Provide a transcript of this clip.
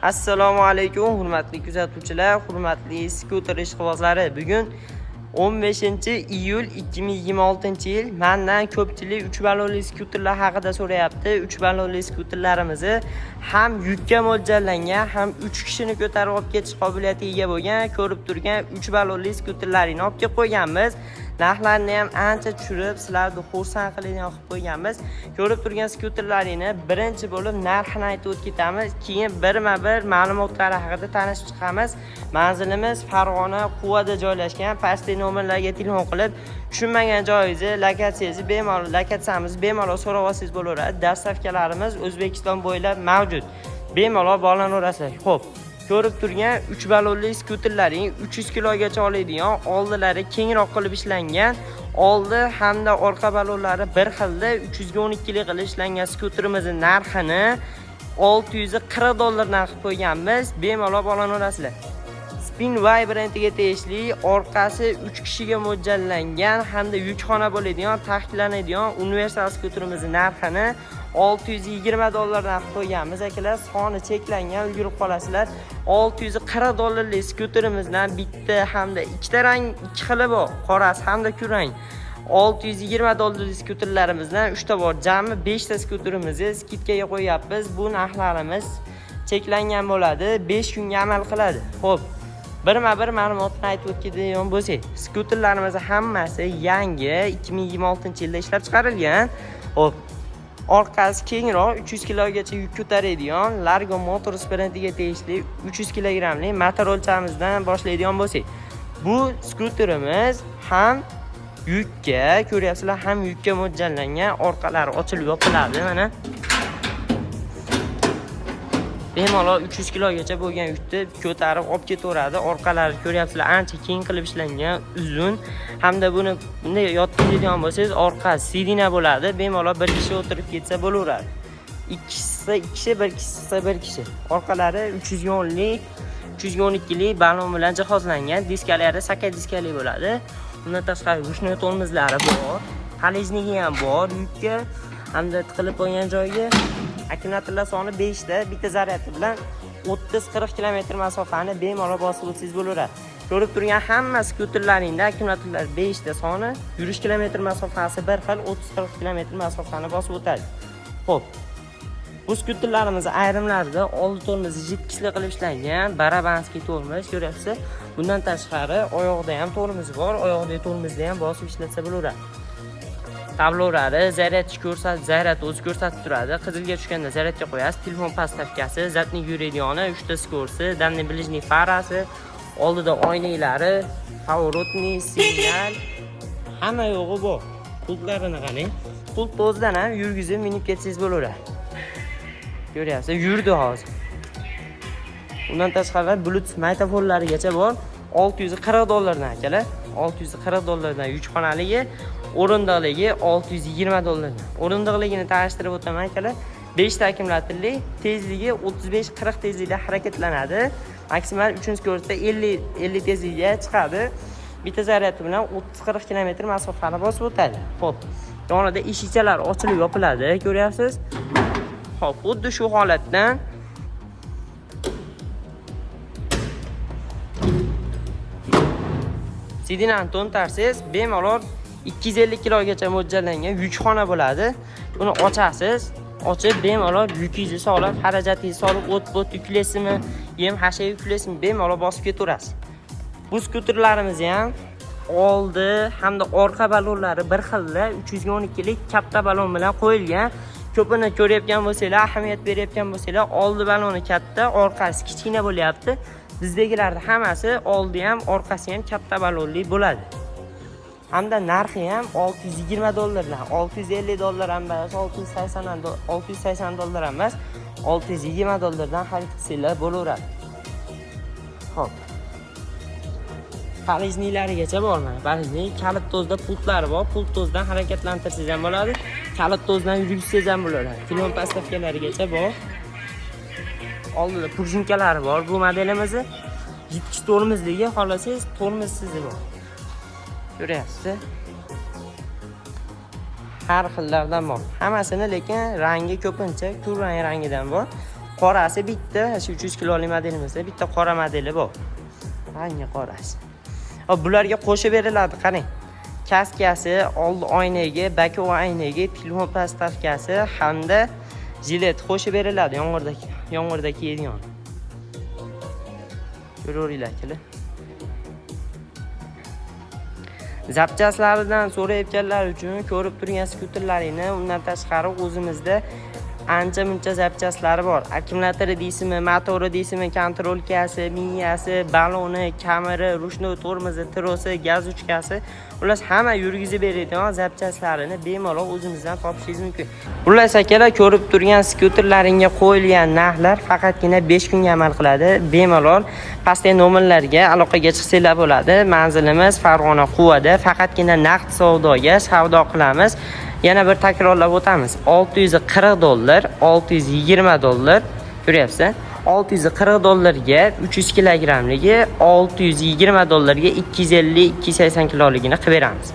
Assalomu alaykum, hurmatli kuzatuvchilar, hurmatli skuter ishqibozlari. Bugun 15-iyul 2026-yil. Mendan ko'pchilik 3 ballonli skuterlar haqida so'rayapti. 3 ballonli skuterlarimizni ham yukka mo'ljallangan, ham 3 kishini ko'tarib olib ketish qobiliyatiga ega bo'lgan, ko'rib turgan 3 ballonli skuterlarni olib kelib qo'yganmiz. Narxlarni ham ancha tushirib, sizlarni xursand qiladigan qilib qo'yganmiz. Ko'rib turgan skuterlarini birinchi bo'lib narxini aytib ketamiz, keyin birma-bir ma'lumotlari haqida tanishib chiqamiz. Manzilimiz Farg'ona Quvada joylashgan. Pastdagi nomerlarga telefon qilib, tushunmagan joyingizni, lokatsiyangizni bemalol so'rab olsangiz bo'laveradi. Dastavkalarimiz O'zbekiston bo'ylab mavjud. Bemalol bog'lanaverasizlar. Xo'p. Ko'rib turgan 3 ballonli skuterlaring 300 kilogacha oladigan, oldilari kengroq qilib ishlangan, oldi hamda orqa ballonlari bir xilda 312 lik qilib ishlangan skuterimizning narxini $640 narx qo'yganmiz. Bemalol olanaverasizlar. Spinway brendiga tegishli, orqasi 3 kishiga mo'ljallangan hamda yukxona bo'ladigan, taxtlanadigan universal skuterimizning narxini $620 narx qo'yganmiz. Akalar, soni cheklangan, ulgurib qolasizlar. $640 lik skuterimizdan bitta hamda ikkita rang, ikki xili bor, qorasi hamda kulrang. $620 lik skuterlarimizdan 3 ta bor. Jami 5 ta skuterimizni skidkaga qo'yapmiz. Bu narxlarimiz cheklangan bo'ladi, 5 kunga amal qiladi. Xo'p. Birma-bir ma'lumotni aytib o'tadigan bo'lsak, skuterlarimiz hammasi yangi 2026-yilda ishlab chiqarilgan. Xo'p. Orqasi kengroq, 300 kilogacha yuk ko'taradigan, Largo Motors brendiga tegishli 300 kilogramli motor o'lchamimizdan boshlaydigan bo'lsak, bu skuterimiz ham yukka, ko'ryapsizlar, ham yukka mo'ljallangan, orqalari ochilib yopiladi mana. Bemalol 300 kilogacha bo'lgan yukni ko'tarib olib ketaveradi. Orqalari ko'ryapsizlar, ancha keng qilib ishlangan, uzun. Hamda buni bunday yotqizadigan bo'lsangiz, orqasi sidina bo'ladi. Bemalol bir kishi o'tirib ketsa bo'laveradi. Ikkisi kishi, bir kishi. Orqalari 310 lik, 312 lik ballon bilan jihozlangan. Diskalari sakat diskali bo'ladi. Undan tashqari ruchnoy tormozlari bor. Palejnigi ham bor yukka. Hamda tiqilib qo'ygan joyiga akkumulyatorlar soni 5 ta, bitta zaryadi bilan 30-40 km masofani bemalol bosib o'tsangiz bo'laveradi. Ko'rib turgan hamma skuterlaringda akkumulyatorlar 5 ta soni, yurish kilometr masofasi bir xil 30-40 km masofani bosib o'tadi. Xo'p. Bu skuterlarimiz ayrimlarida oldi tormozi jitkisli qilib ishlangan, barabanskiy tormoz ko'ryapsiz. Bundan tashqari oyoqda ham tormoz bor, oyoqdagi tormozni ham bosib ishlatsa bo'laveradi. Tablolari zaryad o'zi ko'rsatib turadi. Qizilga tushganda zaryadga qo'yasiz. Telefon pastavkasi, zatning yuradioni, 3 ta skorsi, damni bilijni farasi, oldida oynaklari, pavorotni, signal, hamma yo'g'i bor. Pultlarini qarang. Pult o'zidan ham yurgizib minib ketsangiz bo'laveradi. Ko'ryapsiz, yurdi hozir. Undan tashqari Bluetooth mikrofonlarigacha bor. $640 dan akalar. $640 dan yukxonaligi, o'rindiqligi $620. O'rindiqligini tanishtirib o'taman akalar. 5 ta akkumulyatorli, tezligi 35-40 tezlikda harakatlanadi. Maksimal 3-ko'rsatda 50 tezlikga chiqadi. Bitta zaryadi bilan 30-40 km masofani bosib o'tadi. Xo'p. Yonida eshikchalar ochilib yopiladi, ko'ryapsiz? Xo'p, xuddi shu holatdan sidinani to'ntarsiz, bemalol 250 kilogacha mo'ljallangan yukxona bo'ladi. Buni ochasiz, ochib bemalol yukingizni solib, xarajatingizni solib, o't yuklaysizmi, yem-hasha yuklaysizmi, bemalol bosib ketaverasiz. Bu skuterlarimiz ham oldi hamda orqa ballonlari bir xilda 312 lik katta ballon bilan qo'yilgan. Ko'pini ko'rayotgan bo'lsanglar, ahamiyat berayotgan bo'lsanglar, oldi balloni katta, orqasi kichkina bo'lyapti. Bizdagilarda hammasi oldi ham, orqasi ham katta ballonli bo'ladi. Hamda narxi ham $620 dan, $650 ham emas, $680 ham emas, $620 dan xarid qilsanglar bo'laveradi. Xo'p. Palejniylarigacha bor mana. Palejniy kalit tozda pultlari bor. Pult tozdan harakatlantirsangiz ham bo'ladi. Kalit tozdan yurgizsangiz ham bo'ladi. Telefon pastavkalarigacha bor. Oldida prujinkalari bor bu modelimizni. Jitkich tormozligi, xolasangiz tormozsizi bor. Ko'ryapsiz? Har xillardan bor. Hammasini lekin rangi ko'pincha kulrang rangidan bor. Qorasi bitta, shu 300 kilolik modelimizda bitta qora modeli bor. Rangi qorasi. Hop, bularga qo'shib beriladi, qarang. Kaskasi, old oynaga, baki oynaga, telefon podstavkasi hamda jilet qo'shib beriladi yomg'irda kiyadigan. Ko'ringlar kelar. Zapchaslaridan so'rayotganlar uchun ko'rib turgan skuterlaringni, undan tashqari o'zimizda ancha-muncha zapchaslari bor. Akkumulyatori deysizmi, motori deysizmi, kontrolkasi, miyasi, baloni, kameri, rushnoy tormozi, trosi, gaz uchkasi, ular hamma yurgizib beradigan zapchaslarini bemalol o'zimizdan topishingiz mumkin. Xullas akalar, ko'rib turgan skuterlaringga qo'yilgan narxlar faqatgina 5 kunga amal qiladi. Bemalol pastdagi nomerlarga aloqaga chiqsanglar bo'ladi. Manzilimiz Farg'ona Quvada, faqatgina naqd savdoga savdo qilamiz. Yana bir takrorlab o'tamiz. $640, $620. Ko'ryapsiz? $640 300 kilogramligi, $620 250-280 kiloligini qilib beramiz.